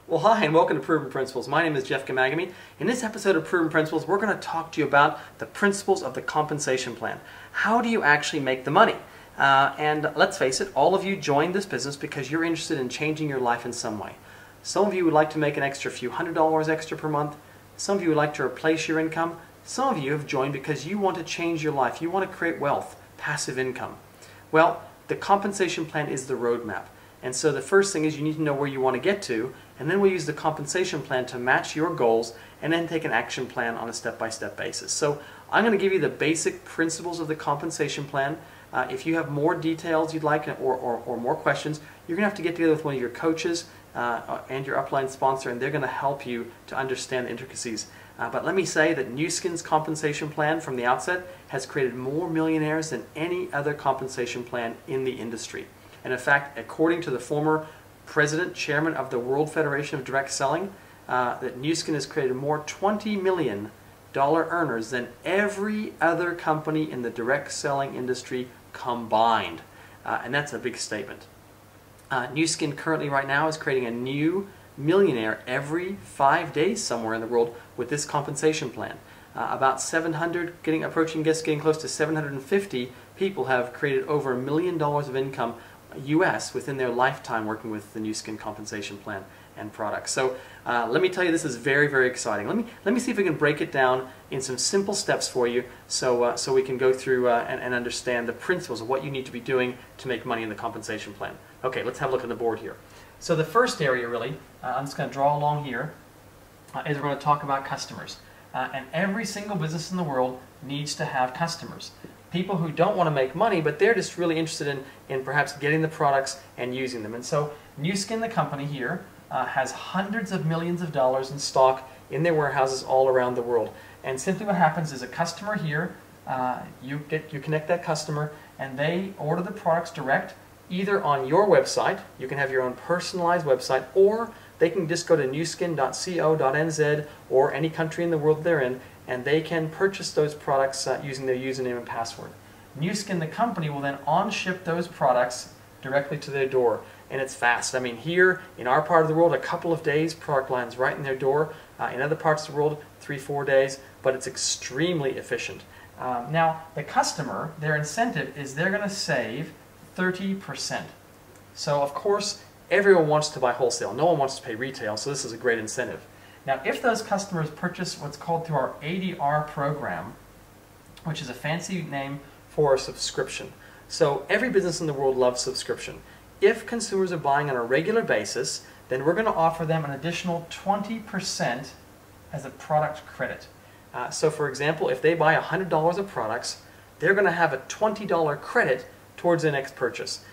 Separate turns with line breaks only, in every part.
Well, hi, and welcome to Proven Principles. My name is Jeff Gamagami. In this episode of Proven Principles, we're going to talk to you about the principles of the compensation plan. How do you actually make the money? And let's face it, all of you joined this business because you're interested in changing your life in some way. Some of you would like to make an extra few $100s extra per month. Some of you would like to replace your income. Some of you have joined because you want to change your life. You want to create wealth, passive income. Well, the compensation plan is the roadmap. And so the first thing is you need to know where you want to get to, and then we use the compensation plan to match your goals and then take an action plan on a step-by-step basis. So I'm going to give you the basic principles of the compensation plan. If you have more details you'd like or more questions, you're going to have to get together with one of your coaches and your upline sponsor, and they're going to help you to understand the intricacies. But let me say that Nu Skin's compensation plan from the outset has created more millionaires than any other compensation plan in the industry. And in fact, according to the former president, chairman of the World Federation of Direct Selling, that Nu Skin has created more $20 million earners than every other company in the direct selling industry combined. And that's a big statement. Nu Skin currently right now is creating a new millionaire every 5 days somewhere in the world with this compensation plan. About 700, approaching getting close to 750 people have created over $1 million of income US within their lifetime working with the Nu Skin compensation plan and products. So let me tell you, this is very, very exciting. Let me see if we can break it down in some simple steps for you so we can go through and understand the principles of what you need to be doing to make money in the compensation plan. Okay, let's have a look at the board here. So the first area really, I'm just going to draw along here, is we're going to talk about customers. And every single business in the world needs to have customers. People who don't want to make money, but they're just really interested in perhaps getting the products and using them. And so Nu Skin, the company here, has hundreds of millions of dollars in stock in their warehouses all around the world. And simply what happens is a customer here, you connect that customer, and they order the products direct, either on your website. You can have your own personalized website, or they can just go to nuskin.co.nz or any country in the world they're in, and they can purchase those products using their username and password. Nu Skin, the company, will then on-ship those products directly to their door, and it's fast. I mean, here in our part of the world, a couple of days, product lines right in their door. In other parts of the world, 3-4 days, but it's extremely efficient. Now, the customer, their incentive is they're going to save 30%. So, of course, everyone wants to buy wholesale. No one wants to pay retail, so this is a great incentive. Now, if those customers purchase what's called through our ADR program, which is a fancy name for a subscription. So every business in the world loves subscription. If consumers are buying on a regular basis, then we're going to offer them an additional 20% as a product credit. So for example, if they buy $100 of products, they're going to have a $20 credit towards their next purchase.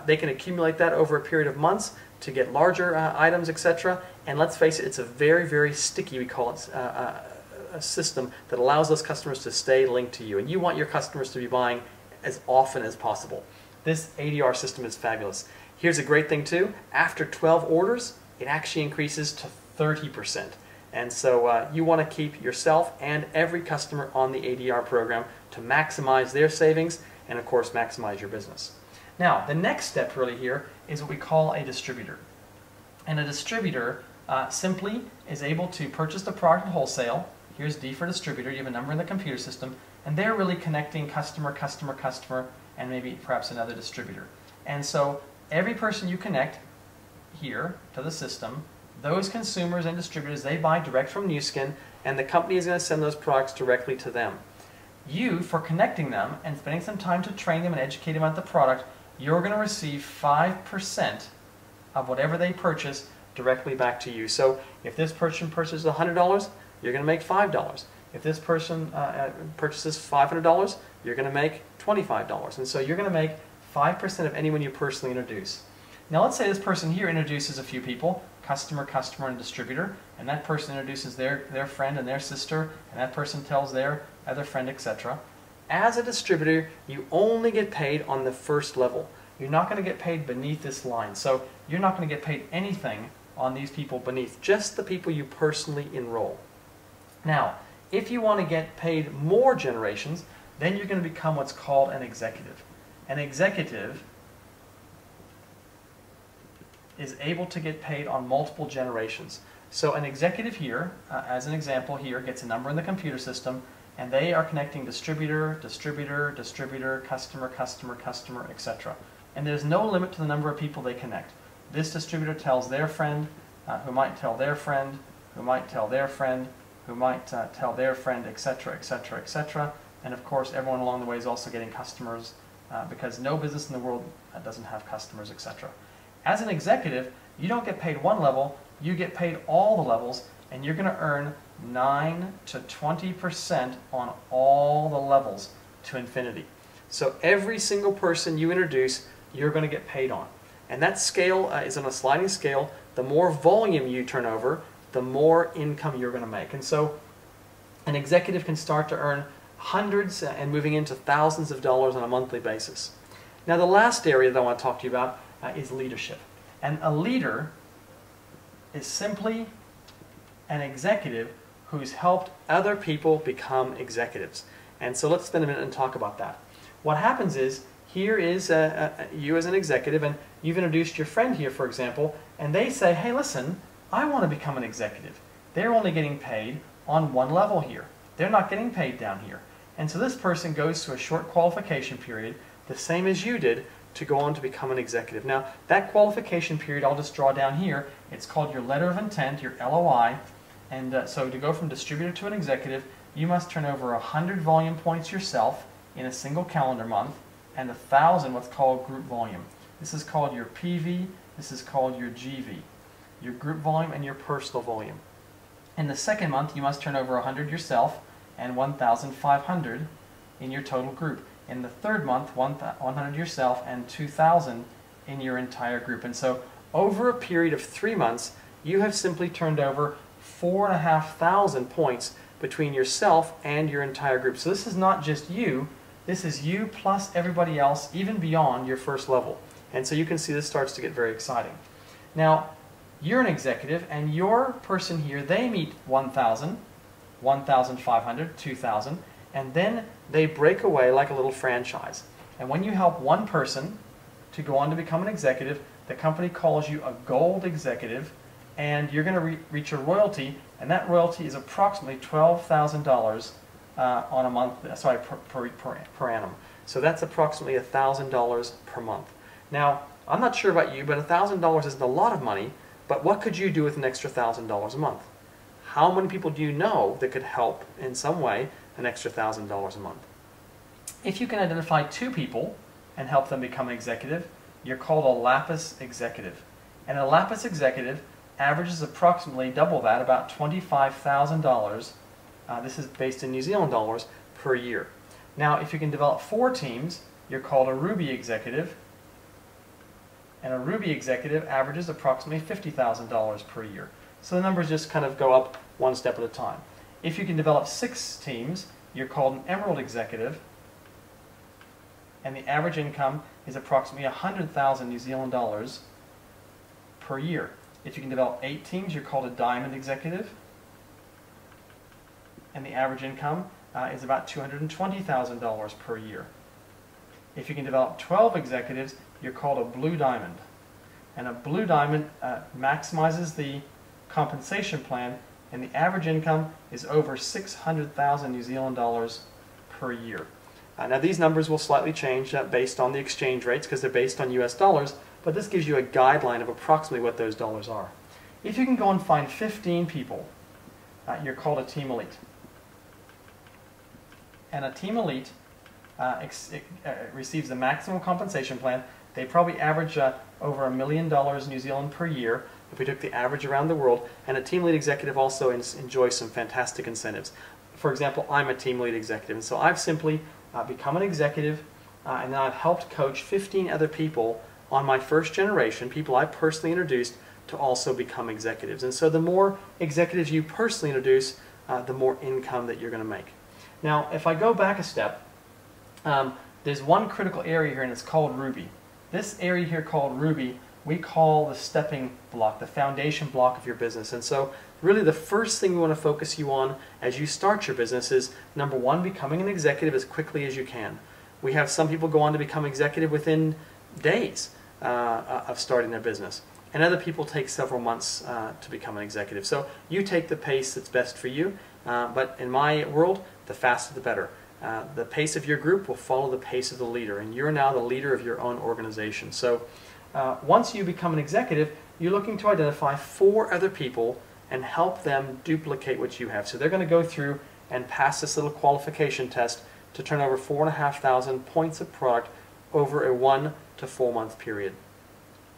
They can accumulate that over a period of months to get larger items, etc. And let's face it, it's a very, very sticky, we call it, a system that allows those customers to stay linked to you. And you want your customers to be buying as often as possible. This ADR system is fabulous. Here's a great thing too. After 12 orders, it actually increases to 30%. And so you want to keep yourself and every customer on the ADR program to maximize their savings and, of course, maximize your business. Now, the next step really here is what we call a distributor. And a distributor simply is able to purchase the product at wholesale. Here's D for distributor. You have a number in the computer system, and they're really connecting customer, customer, customer, and maybe perhaps another distributor. And so every person you connect here to the system, those consumers and distributors, they buy direct from Nu Skin, and the company is going to send those products directly to them. You, for connecting them and spending some time to train them and educate them about the product, you're going to receive 5% of whatever they purchase directly back to you. So if this person purchases $100, you're going to make $5. If this person purchases $500, you're going to make $25. And so you're going to make 5% of anyone you personally introduce. Now let's say this person here introduces a few people, customer, customer, and distributor, and that person introduces their friend and their sister, and that person tells their other friend, etc. As a distributor, you only get paid on the first level. You're not going to get paid beneath this line. So you're not going to get paid anything on these people beneath, just the people you personally enroll. Now, if you want to get paid more generations, then you're going to become what's called an executive. An executive is able to get paid on multiple generations. So an executive here, as an example here, gets a number in the computer system, and they are connecting distributor, distributor, distributor, customer, customer, customer, etc. And there's no limit to the number of people they connect. This distributor tells their friend, who might tell their friend, who might tell their friend, who might tell their friend, etc., etc., etc. And of course, everyone along the way is also getting customers, because no business in the world doesn't have customers, etc. As an executive, you don't get paid one level, you get paid all the levels, and you're going to earn 9 to 20% on all the levels to infinity. So every single person you introduce, you're going to get paid on. And that scale is on a sliding scale. The more volume you turn over, the more income you're going to make. And so an executive can start to earn hundreds and moving into thousands of dollars on a monthly basis. Now the last area that I want to talk to you about is leadership. And a leader is simply an executive who's helped other people become executives. And so let's spend a minute and talk about that. What happens is, here is you as an executive, and you've introduced your friend here, for example, and they say, hey, listen, I want to become an executive. They're only getting paid on one level here. They're not getting paid down here. And so this person goes through a short qualification period, the same as you did, to go on to become an executive. Now, that qualification period I'll just draw down here. It's called your letter of intent, your LOI. And so to go from distributor to an executive, you must turn over 100 volume points yourself in a single calendar month, and 1,000 what's called group volume. This is called your PV, this is called your GV, your group volume and your personal volume. In the second month, you must turn over 100 yourself and 1,500 in your total group. In the third month, 100 yourself and 2,000 in your entire group. And so over a period of 3 months, you have simply turned over 4,500 points between yourself and your entire group. So this is not just you, this is you plus everybody else, even beyond your first level. And so you can see this starts to get very exciting. Now, you're an executive, and your person here, they meet 1,000, 1,500, 2,000, and then they break away like a little franchise. And when you help one person to go on to become an executive, the company calls you a gold executive, and you're going to reach a royalty, and that royalty is approximately $12,000 on a month, sorry, per annum. So that's approximately $1,000 per month. Now, I'm not sure about you, but $1,000 isn't a lot of money, but what could you do with an extra $1,000 a month? How many people do you know that could help in some way an extra $1,000 a month? If you can identify 2 people and help them become an executive, you're called a lapis executive. And a lapis executive averages approximately double that, about $25,000. This is based in New Zealand dollars per year. Now, if you can develop 4 teams, you're called a ruby executive. And a ruby executive averages approximately $50,000 per year. So the numbers just kind of go up one step at a time. If you can develop 6 teams, you're called an emerald executive. And the average income is approximately 100,000 New Zealand dollars per year. If you can develop 8 teams, you're called a diamond executive. And the average income is about $220,000 per year. If you can develop 12 executives, you're called a blue diamond. And a blue diamond maximizes the compensation plan, and the average income is over 600,000 New Zealand dollars per year. Now these numbers will slightly change based on the exchange rates, because they're based on US dollars, but this gives you a guideline of approximately what those dollars are. If you can go and find 15 people, you're called a team elite. And a team elite receives the maximum compensation plan. They probably average over $1 million New Zealand per year if we took the average around the world. And a team lead executive also enjoys some fantastic incentives. For example, I'm a team lead executive, and so I've simply become an executive, and then I've helped coach 15 other people on my first generation, people I personally introduced, to also become executives. And so the more executives you personally introduce, the more income that you're going to make. Now, if I go back a step, there's one critical area here, and it's called Ruby. This area here called Ruby, we call the stepping block, the foundation block of your business. And so really the first thing we want to focus you on as you start your business is, number 1, becoming an executive as quickly as you can. We have some people go on to become executive within days of starting their business. and other people take several months to become an executive. So you take the pace that's best for you, but in my world, the faster the better. The pace of your group will follow the pace of the leader, and you're now the leader of your own organization. So once you become an executive, you're looking to identify 4 other people and help them duplicate what you have. So they're going to go through and pass this little qualification test to turn over 4,500 points of product over a 1 to 4 month period.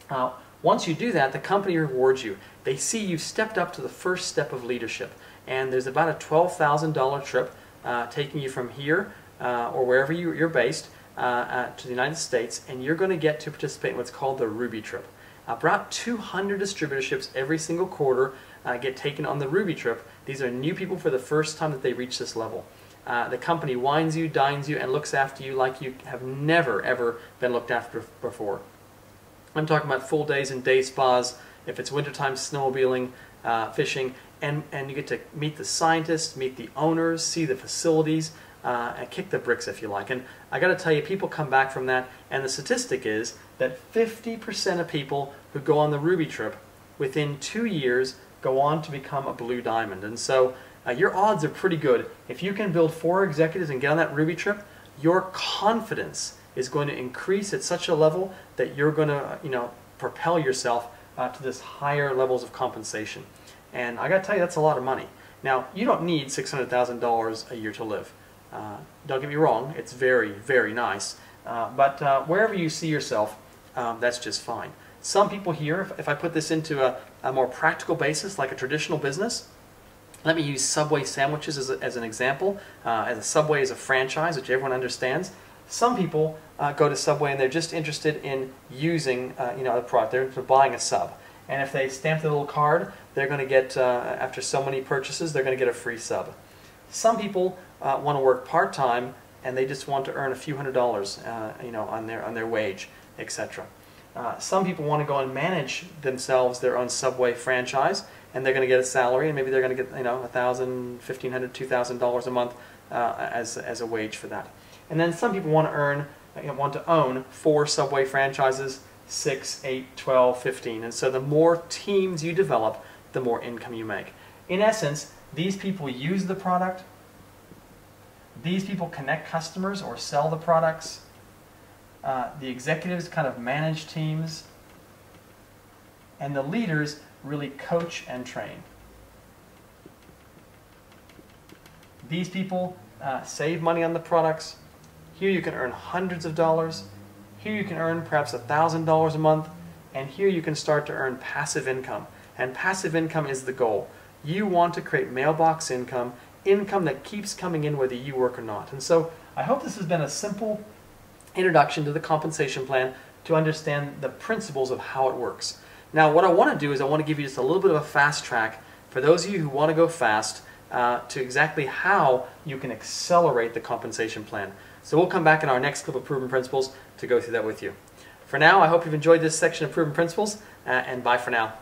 Now, once you do that, the company rewards you. They see you stepped up to the first step of leadership, and there's about a $12,000 trip taking you from here or wherever you're based to the United States, and you're going to get to participate in what's called the Ruby trip. About 200 distributorships every single quarter get taken on the Ruby trip. These are new people for the first time that they reach this level. The company wines you, dines you, and looks after you like you have never, ever been looked after before. I'm talking about full days and day spas, if it's wintertime, snowmobiling, fishing, and you get to meet the scientists, meet the owners, see the facilities, and kick the bricks if you like. And I got to tell you, people come back from that, and the statistic is that 50% of people who go on the Ruby trip within 2 years go on to become a blue diamond. And so your odds are pretty good. If you can build 4 executives and get on that Ruby trip, your confidence is going to increase at such a level that you're going to, propel yourself to this higher levels of compensation. And I got to tell you, that's a lot of money. Now, you don't need $600,000 a year to live. Don't get me wrong, it's very, very nice. But wherever you see yourself, that's just fine. Some people here, if I put this into a more practical basis, like a traditional business, let me use Subway sandwiches as an example. As a Subway is a franchise, which everyone understands. Some people go to Subway and they're just interested in using the product. They're interested in buying a sub. And if they stamp the little card, they're going to get, after so many purchases, they're going to get a free sub. Some people want to work part-time and they just want to earn a few $100s on their wage, etc. Some people want to go and manage themselves their own Subway franchise, and they're going to get a salary, and maybe they're going to get $1,000, $1,500, $2,000 a month as a wage for that. And then some people want to own 4 Subway franchises, 6, 8, 12, 15. And so the more teams you develop, the more income you make. In essence, these people use the product. These people connect customers or sell the products. The executives kind of manage teams. And the leaders really coach and train. These people save money on the products. Here you can earn hundreds of dollars. Here you can earn perhaps $1,000 a month. And here you can start to earn passive income. And passive income is the goal. You want to create mailbox income, income that keeps coming in whether you work or not. And so I hope this has been a simple introduction to the compensation plan to understand the principles of how it works. Now what I want to do is I want to give you just a little bit of a fast track for those of you who want to go fast to exactly how you can accelerate the compensation plan. So we'll come back in our next clip of Proven Principles to go through that with you. For now, I hope you've enjoyed this section of Proven Principles, and bye for now.